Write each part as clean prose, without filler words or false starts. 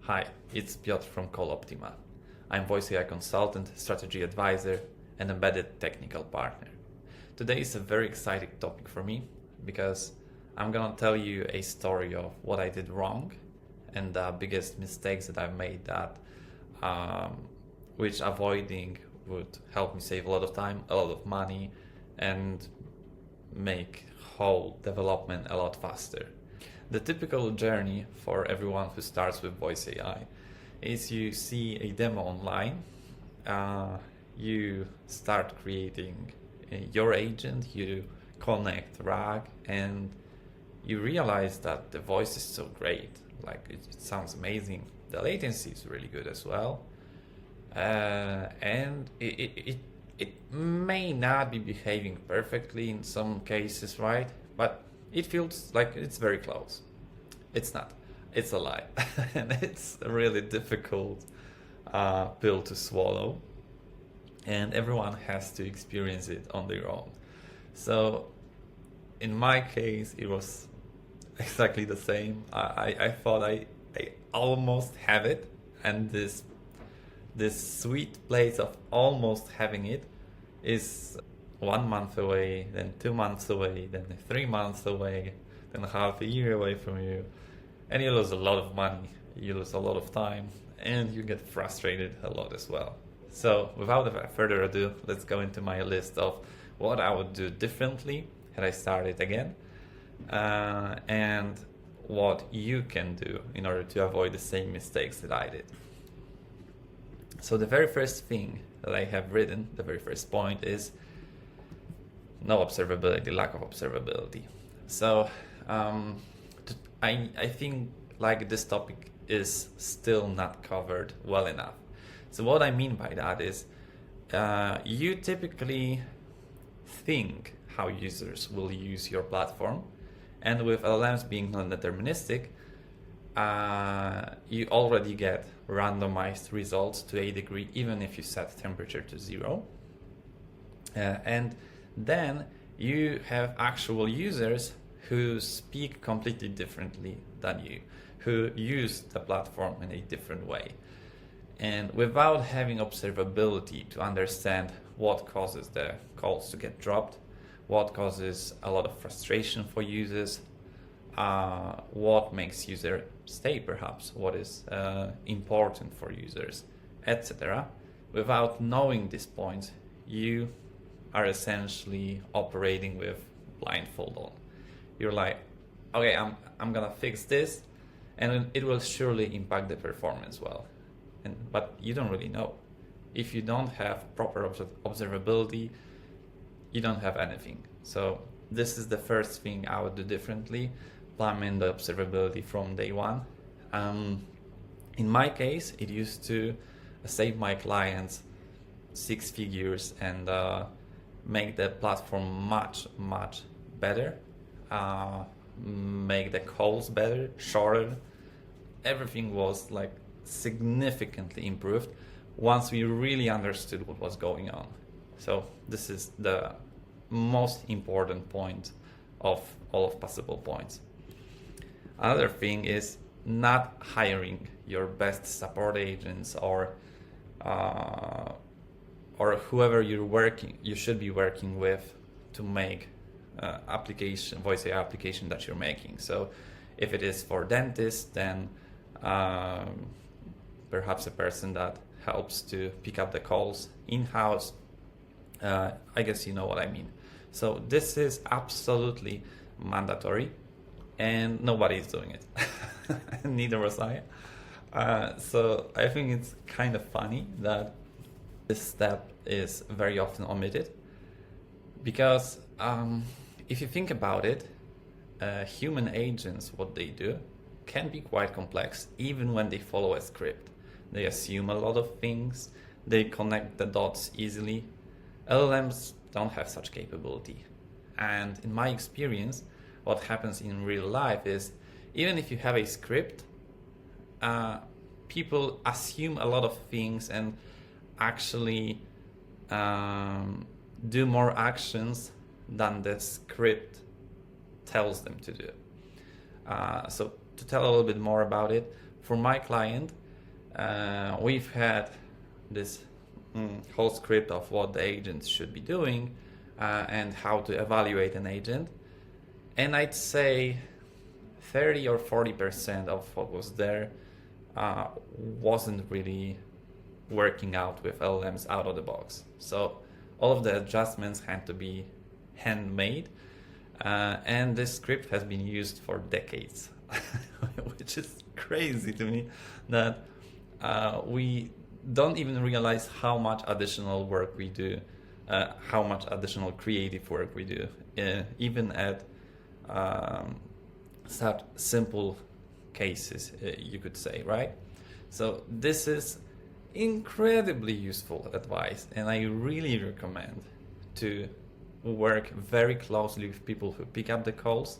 Hi, it's Piotr from Calloptima. I'm voice AI consultant, strategy advisor, and embedded technical partner. Today is a very exciting topic for me because I'm gonna tell you a story of what I did wrong and the biggest mistakes that I've made that which avoiding would help me save a lot of time, a lot of money, and make whole development a lot faster. The typical journey for everyone who starts with voice AI is you see a demo online, you start creating your agent, you connect RAG, and you realize that the voice is so great, like it sounds amazing. The latency is really good as well, and it may not be behaving perfectly in some cases, right? But it feels like it's very close. It's not. It's a lie. And it's a really difficult pill to swallow. And everyone has to experience it on their own. So in my case, it was exactly the same. I thought I almost have it. And this sweet place of almost having it is 1 month away, then 2 months away, then 3 months away, then half a year away from you, and you lose a lot of money, you lose a lot of time, and you get frustrated a lot as well. So without further ado, let's go into my list of what I would do differently had I started again, and what you can do in order to avoid the same mistakes that I did. So the very first thing that I have written, the very first point is no observability, lack of observability. So I think like this topic is still not covered well enough. So what I mean by that is you typically think how users will use your platform, and with LLMs being non-deterministic, you already get randomized results to a degree, even if you set temperature to 0. And then you have actual users who speak completely differently than you, who use the platform in a different way. And without having observability to understand what causes the calls to get dropped, what causes a lot of frustration for users, what makes user stay perhaps, what is important for users, etc. Without knowing these points, you are essentially operating with blindfold on. You're like, okay, I'm gonna fix this, and it will surely impact the performance well. But you don't really know. If you don't have proper observability, you don't have anything. So this is the first thing I would do differently, plumb in the observability from day one. In my case, it used to save my clients 6 figures and make the platform much better, make the calls better, shorter. Everything was like significantly improved once we really understood what was going on. So this is the most important point of all of possible points. Another thing is not hiring your best support agents or whoever you should be working with to make voice AI application that you're making. So if it is for dentists, then perhaps a person that helps to pick up the calls in-house. I guess you know what I mean. So this is absolutely mandatory, and nobody is doing it. Neither was I. So I think it's kind of funny that this step is very often omitted, because if you think about it, human agents, what they do can be quite complex, even when they follow a script. They assume a lot of things, they connect the dots easily. LLMs don't have such capability. And in my experience, what happens in real life is, even if you have a script, people assume a lot of things and actually do more actions than the script tells them to do. So to tell a little bit more about it, for my client, we've had this whole script of what the agents should be doing and how to evaluate an agent. And I'd say 30 or 40% of what was there wasn't really working out with LLMs out of the box. So all of the adjustments had to be handmade, and this script has been used for decades, which is crazy to me that we don't even realize how much additional work we do, how much additional creative work we do, even at such simple cases, you could say, right? So this is incredibly useful advice, and I really recommend to work very closely with people who pick up the calls,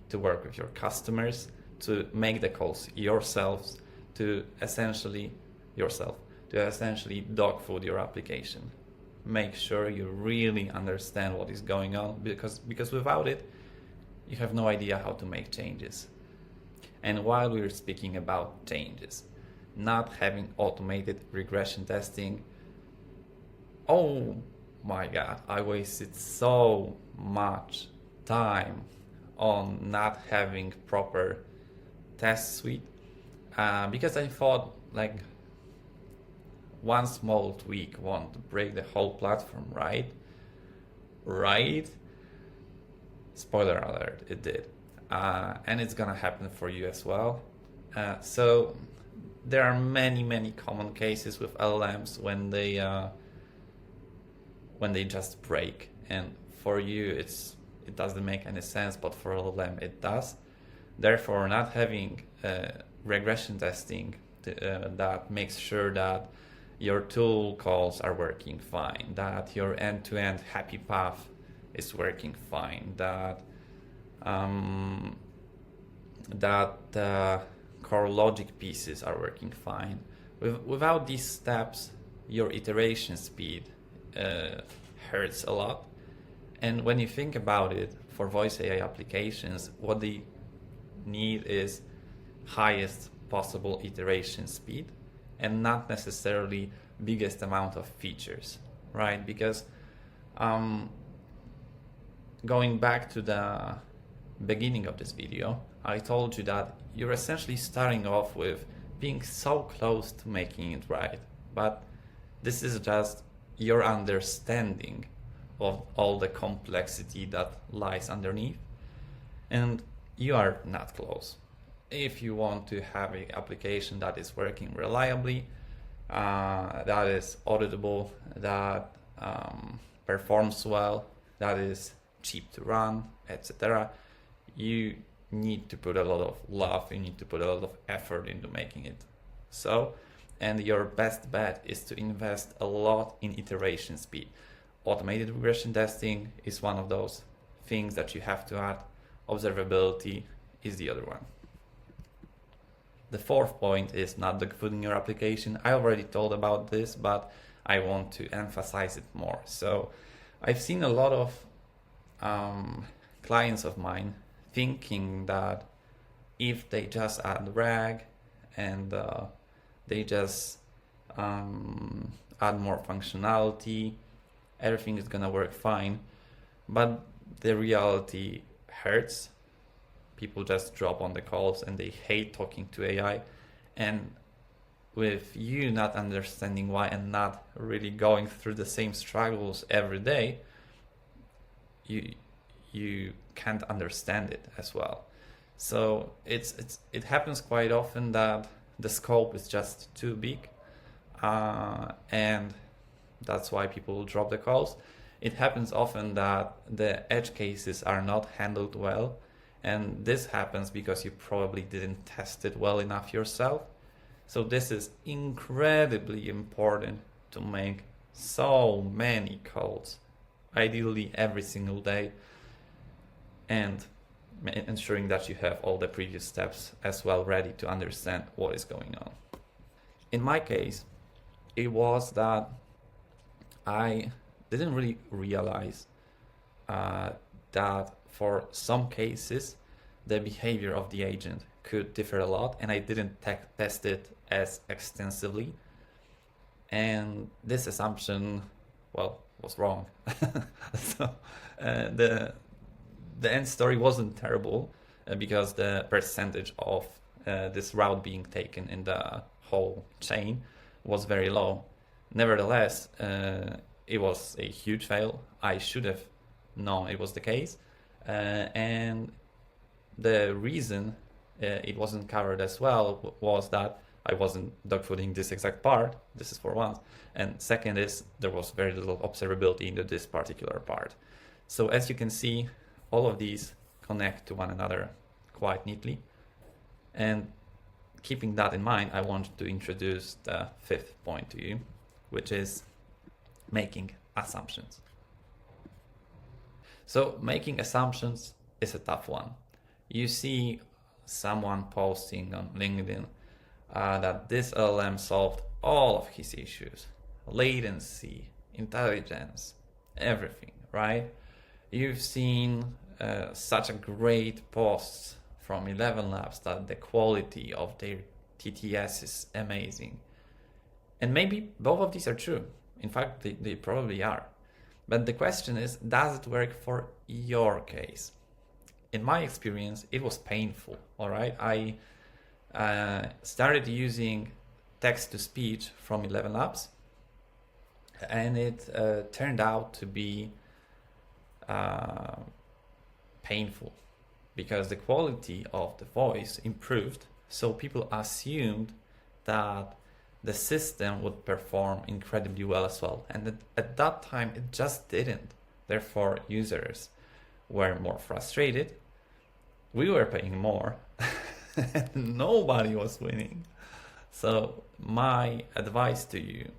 to work with your customers, to make the calls yourselves, to essentially dog food your application. Make sure you really understand what is going on, because without it, you have no idea how to make changes. And while we're speaking about changes, not having automated regression testing, oh my god, I wasted so much time on not having proper test suite, because I thought like one small tweak won't break the whole platform, right? Spoiler alert, it did. And it's gonna happen for you as well. So there are many common cases with LLMs when they just break, and for you it doesn't make any sense, but for LLM it does. Therefore, not having regression testing that makes sure that your tool calls are working fine, that your end-to-end happy path is working fine, that core logic pieces are working fine. Without these steps, your iteration speed hurts a lot. And when you think about it, for voice AI applications, what they need is highest possible iteration speed, and not necessarily biggest amount of features, right? Because going back to the beginning of this video, I told you that you're essentially starting off with being so close to making it right, but this is just your understanding of all the complexity that lies underneath, and you are not close. If you want to have an application that is working reliably, that is auditable, that performs well, that is cheap to run, etc., you need to put a lot of love, you need to put a lot of effort into making it so. And your best bet is to invest a lot in iteration speed. Automated regression testing is one of those things that you have to add. Observability is the other one. The fourth point is not dogfooding your application. I already told about this, but I want to emphasize it more. So I've seen a lot of clients of mine thinking that if they just add RAG and they just add more functionality, everything is gonna work fine. But the reality hurts. People just drop on the calls and they hate talking to AI. And with you not understanding why and not really going through the same struggles every day, you can't understand it as well. So it happens quite often that the scope is just too big, and that's why people drop the calls. It happens often that the edge cases are not handled well, and this happens because you probably didn't test it well enough yourself. So this is incredibly important to make so many calls, ideally every single day, and ensuring that you have all the previous steps as well ready to understand what is going on. In my case, it was that I didn't really realize that for some cases the behavior of the agent could differ a lot, and I didn't test it as extensively. And this assumption, well, was wrong. So the end story wasn't terrible because the percentage of this route being taken in the whole chain was very low. Nevertheless, it was a huge fail. I should have known it was the case. And the reason it wasn't covered as well was that I wasn't dogfooding this exact part. This is for one. And second is there was very little observability into this particular part. So as you can see, all of these connect to one another quite neatly. And keeping that in mind, I want to introduce the fifth point to you, which is making assumptions. So making assumptions is a tough one. You see someone posting on LinkedIn that this LLM solved all of his issues, latency, intelligence, everything, right? You've seen such a great posts from 11 Labs that the quality of their TTS is amazing. And maybe both of these are true. In fact, they probably are. But the question is, does it work for your case? In my experience, it was painful, all right? I started using text-to-speech from 11 Labs, and it turned out to be painful because the quality of the voice improved, so people assumed that the system would perform incredibly well as well. And at that time, it just didn't. Therefore, users were more frustrated. We were paying more. And nobody was winning. So my advice to you,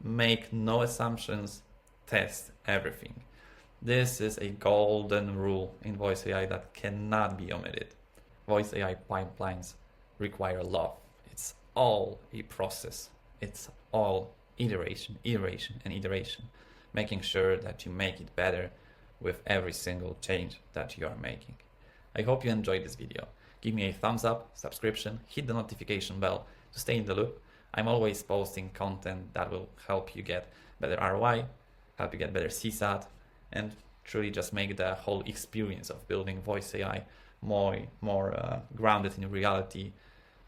make no assumptions, test everything. This is a golden rule in voice AI that cannot be omitted. Voice AI pipelines require love. It's all a process. It's all iteration, and iteration, making sure that you make it better with every single change that you are making. I hope you enjoyed this video. Give me a thumbs up, subscription, hit the notification bell to stay in the loop. I'm always posting content that will help you get better ROI, help you get better CSAT, and truly just make the whole experience of building voice AI more grounded in reality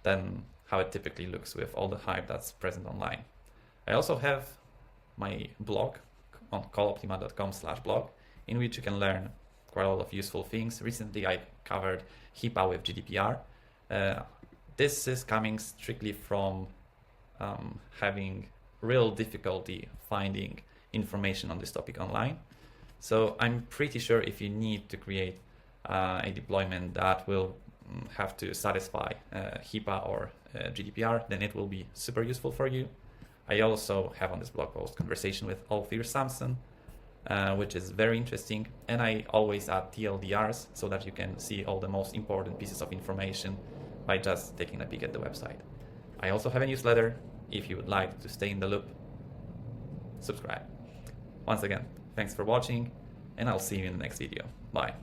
than how it typically looks with all the hype that's present online. I also have my blog on calloptima.com/blog, in which you can learn quite a lot of useful things. Recently, I covered HIPAA with GDPR. This is coming strictly from having real difficulty finding information on this topic online. So I'm pretty sure if you need to create a deployment that will have to satisfy HIPAA or GDPR, then it will be super useful for you. I also have on this blog post conversation with Alfir Samson, which is very interesting, and I always add TLDRs so that you can see all the most important pieces of information by just taking a peek at the website. I also have a newsletter. If you would like to stay in the loop, subscribe. Once again, thanks for watching, and I'll see you in the next video. Bye.